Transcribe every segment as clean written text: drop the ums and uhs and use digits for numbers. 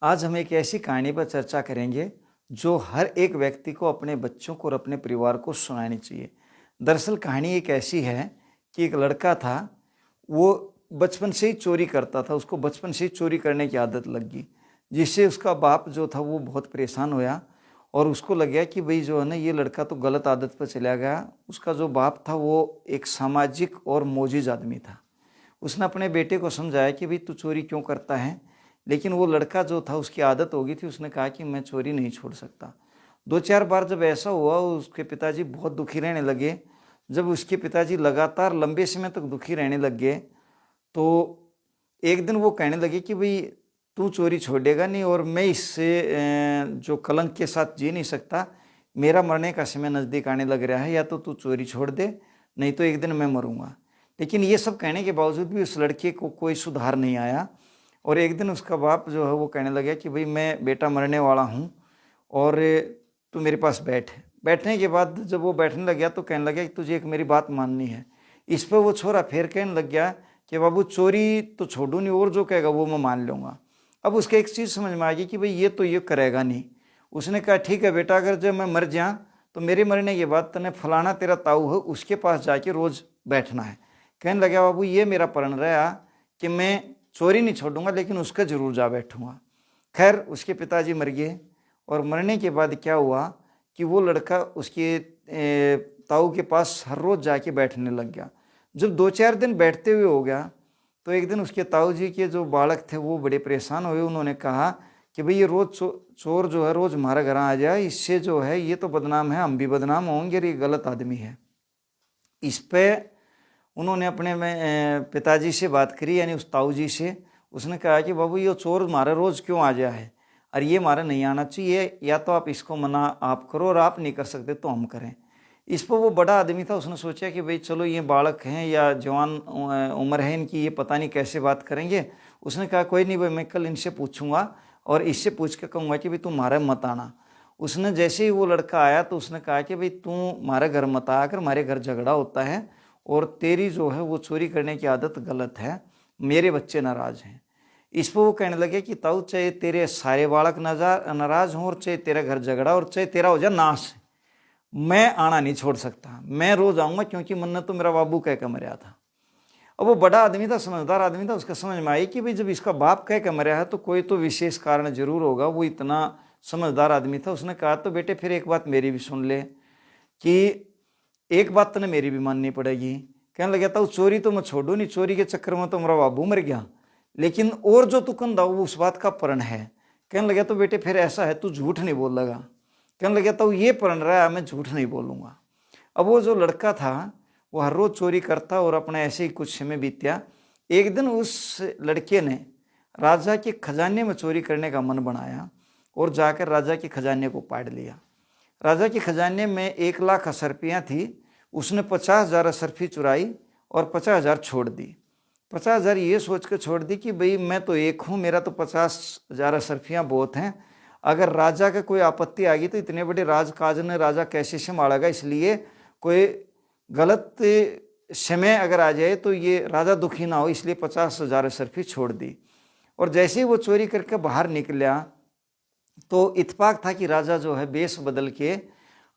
आज हम एक ऐसी कहानी पर चर्चा करेंगे जो हर एक व्यक्ति को अपने बच्चों को और अपने परिवार को सुनानी चाहिए। दरअसल कहानी एक ऐसी है कि एक लड़का था, वो बचपन से ही चोरी करता था, उसको बचपन से ही चोरी करने की आदत लग गई, जिससे उसका बाप जो था वो बहुत परेशान होया और उसको लग गया कि भाई जो है ना ये लड़का तो गलत आदत पर चला गया। उसका जो बाप था वो एक सामाजिक और मोजिज आदमी था। उसने अपने बेटे को समझाया कि भाई तू चोरी क्यों करता है, लेकिन वो लड़का जो था उसकी आदत हो गई थी। उसने कहा कि मैं चोरी नहीं छोड़ सकता। दो चार बार जब ऐसा हुआ उसके पिताजी बहुत दुखी रहने लगे। जब उसके पिताजी लगातार लंबे समय तक दुखी रहने लग गए तो एक दिन वो कहने लगे कि भाई तू चोरी छोड़ेगा नहीं और मैं इससे जो कलंक के साथ जी नहीं सकता। मेरा मरने का समय नज़दीक आने लग रहा है, या तो तू चोरी छोड़ दे नहीं तो एक दिन मैं मरूंगा। लेकिन ये सब कहने के बावजूद भी उस लड़के को कोई सुधार नहीं आया और एक दिन उसका बाप जो है वो कहने लगा कि भाई मैं बेटा मरने वाला हूँ और तू मेरे पास बैठ। बैठने के बाद जब वो बैठने लग गया तो कहने लगा कि तुझे एक मेरी बात माननी है। इस पर वो छोरा फिर कहने लग गया कि बाबू चोरी तो छोड़ू नहीं और जो कहेगा वो मैं मान लूँगा। अब उसके एक चीज़ समझ में आ गई कि भाई ये तो ये करेगा नहीं। उसने कहा ठीक है बेटा, अगर जब मैं मर जाऊँ तो मेरे मरने के बाद तने फलाना तेरा ताऊ है उसके पास जाके रोज़ बैठना है। कहने लगा बाबू ये मेरा प्रण रहा कि मैं चोरी नहीं छोड़ूंगा लेकिन उसका जरूर जा बैठूंगा। खैर उसके पिताजी मर गए और मरने के बाद क्या हुआ कि वो लड़का उसके ताऊ के पास हर रोज़ जाके बैठने लग गया। जब दो चार दिन बैठते हुए हो गया तो एक दिन उसके ताऊ जी के जो बालक थे वो बड़े परेशान हुए। उन्होंने कहा कि भाई ये रोज़ चोर जो है रोज़ हमारे घर आ जाए, इससे जो है ये तो बदनाम है, हम भी बदनाम होंगे और ये गलत आदमी है। इस पर उन्होंने अपने में पिताजी से बात करी, यानी उस ताऊ जी से। उसने कहा कि बाबू ये चोर हमारे रोज़ क्यों आ जाए है और ये हमारा नहीं आना चाहिए, या तो आप इसको मना आप करो और आप नहीं कर सकते तो हम करें। इस पर वो बड़ा आदमी था, उसने सोचा कि भाई चलो ये बालक हैं या जवान उम्र है इनकी, ये पता नहीं कैसे बात करेंगे। उसने कहा कोई नहीं भाई, मैं कल इनसे पूछूंगा और इससे पूछ के कहूँगा कि भाई तुम हमारे मत आना। उसने जैसे ही वो लड़का आया तो उसने कहा कि भाई तू हमारे घर मत आकर, हमारे घर झगड़ा होता है और तेरी जो है वो चोरी करने की आदत गलत है, मेरे बच्चे नाराज हैं। इस पर वो कहने लगे कि ताऊ चाहे तेरे सारे बालक नाराज हों और चाहे तेरा घर झगड़ा और चाहे तेरा हो जाए नाश, मैं आना नहीं छोड़ सकता, मैं रोज आऊँगा क्योंकि मन्नत तो मेरा बाबू कह के मरा था। अब वो बड़ा आदमी था, समझदार आदमी था, उसका समझ में आई कि भाई जब इसका बाप कह के मरा है तो कोई तो विशेष कारण जरूर होगा। वो इतना समझदार आदमी था। उसने कहा तो बेटे फिर एक बात मेरी भी सुन ले कि एक बात तने मेरी भी माननी पड़ेगी। कहने लगा था चोरी तो मैं छोड़ू नहीं, चोरी के चक्कर में तो मेरा बाबू मर गया, लेकिन और जो तू कंधा वो उस बात का प्रण है। कहने लगा तो बेटे फिर ऐसा है तू झूठ नहीं बोल लगा। कहने लगा तो ये प्रण रहा है, मैं झूठ नहीं बोलूँगा। अब वो जो लड़का था वो हर रोज़ चोरी करता और अपना ऐसे ही कुछ समय बीत्या। एक दिन उस लड़के ने राजा के खजाने में चोरी करने का मन बनाया और जाकर राजा के खजाने को पाड़ लिया। राजा के खजाने में 1,00,000 असरफियाँ थी। उसने 50,000 असरफी चुराई और 50,000 छोड़ दी। 50,000 ये सोच कर छोड़ दी कि भाई मैं तो एक हूँ, मेरा तो 50,000 असरफियाँ बहुत हैं। अगर राजा का कोई आपत्ति आ गई तो इतने बड़े राजकाज ने राजा कैसे संभालेगा, इसलिए कोई गलत समय अगर आ जाए तो ये राजा दुखी ना हो, इसलिए 50,000 असरफी छोड़ दी। और जैसे ही वो चोरी करके बाहर निकला तो इत्तेफाक था कि राजा जो है बेस बदल के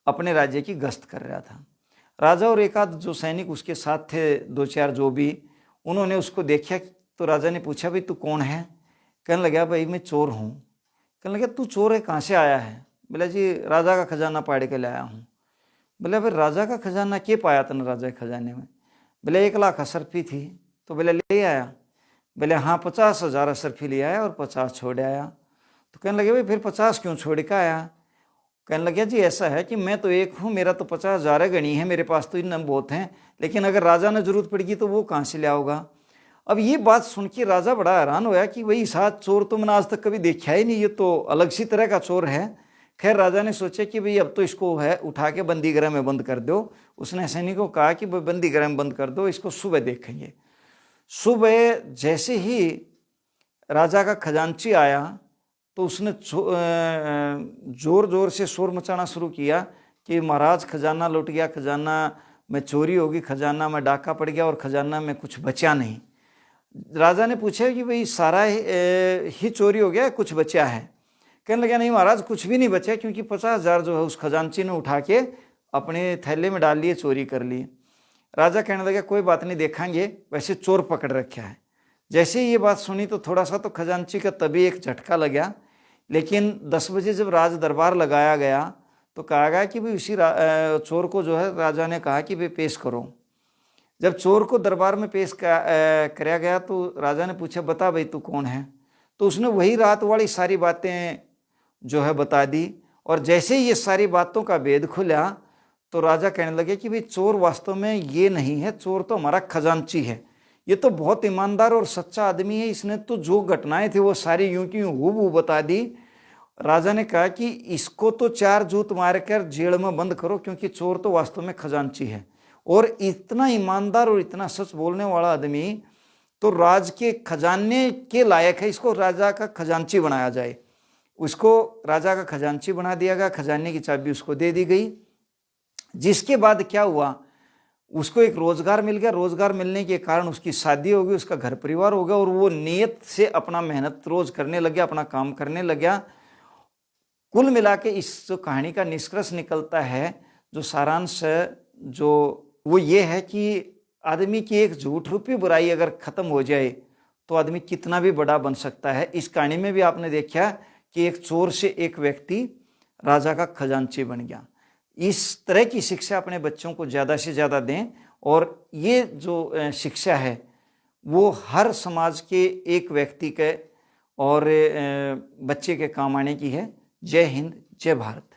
अपने राज्य की गश्त कर रहा था। राजा और एक आध जो सैनिक उसके साथ थे, दो चार जो भी, उन्होंने उसको देखा तो राजा ने पूछा भाई तू कौन है। कहने लगा भाई मैं चोर हूँ। कहने लगा तू चोर है, कहाँ से आया है। बोला जी राजा का खजाना पाड़ के लाया हूँ। बोले फिर राजा का खजाना क्या पाया तने राजा के खजाने में। बोले 1,00,000 असरफी थी। तो बोले ले आया। बोले हाँ 50,000 असरफी ले आया और 50 छोड़ आया। तो कहने लगे भाई फिर 50 क्यों छोड़ के आया। कहने लगे जी ऐसा है कि मैं तो एक हूँ, मेरा तो 50,000 गणी है, मेरे पास तो इन बहुत हैं, लेकिन अगर राजा ने जरूरत पड़ेगी तो वो कहाँ से ले आओगा। अब ये बात सुन के राजा बड़ा हैरान होया कि भाई साथ चोर तो मैंने आज तक कभी देखा ही नहीं, ये तो अलग सी तरह का चोर है। खैर राजा ने सोचा कि भाई अब तो इसको है उठा के बंदी गृह में बंद कर दो। उसने सैनिकों को कहा कि भाई बंदी गृह में बंद कर दो, इसको सुबह देखेंगे। सुबह जैसे ही राजा का खजांची आया तो उसने जोर जोर से शोर मचाना शुरू किया कि महाराज खजाना लुट गया, खजाना में चोरी होगी, खजाना में डाका पड़ गया और खजाना में कुछ बचा नहीं। राजा ने पूछा कि भाई सारा ही चोरी हो गया, कुछ बचा है? कहने लगा नहीं महाराज, कुछ भी नहीं बचा, क्योंकि 50,000 जो है उस खजांची ने उठा के अपने थैले में डाल लिए, चोरी कर लिए। राजा कहने लगा कोई बात नहीं, देखेंगे, वैसे चोर पकड़ रखा है। जैसे ही ये बात सुनी तो थोड़ा सा तो खजांची का तभी एक झटका लगा, लेकिन 10 बजे जब राज दरबार लगाया गया तो कहा गया कि भाई उसी चोर को जो है राजा ने कहा कि भाई पेश करो। जब चोर को दरबार में पेश कराया गया तो राजा ने पूछा बता भाई तू कौन है? तो उसने वही रात वाली सारी बातें जो है बता दी। और जैसे ही ये सारी बातों का भेद खुला तो राजा कहने लगे कि भाई चोर वास्तव में ये नहीं है, चोर तो हमारा खजांची है। ये तो बहुत ईमानदार और सच्चा आदमी है, इसने तो जो घटनाएं थी वो सारी यूं की यूं हूबहू बता दी। राजा ने कहा कि इसको तो 4 जूत मारकर जेल में बंद करो, क्योंकि चोर तो वास्तव में खजांची है। और इतना ईमानदार और इतना सच बोलने वाला आदमी तो राज के खजाने के लायक है, इसको राजा का खजांची बनाया जाए। उसको राजा का खजांची बना दिया गया, खजाने की चाबी उसको दे दी गई। जिसके बाद क्या हुआ, उसको एक रोजगार मिल गया। रोजगार मिलने के कारण उसकी शादी हो गई, उसका घर परिवार हो गया, और वो नियत से अपना मेहनत रोज करने लग गया, अपना काम करने लग गया। कुल मिला के इस जो कहानी का निष्कर्ष निकलता है, जो सारांश जो वो ये है कि आदमी की एक झूठ रूपी बुराई अगर खत्म हो जाए तो आदमी कितना भी बड़ा बन सकता है। इस कहानी में भी आपने देखा कि एक चोर से एक व्यक्ति राजा का खजांची बन गया। इस तरह की शिक्षा अपने बच्चों को ज़्यादा से ज़्यादा दें, और ये जो शिक्षा है वो हर समाज के एक व्यक्ति के और बच्चे के काम आने की है। जय हिंद, जय भारत।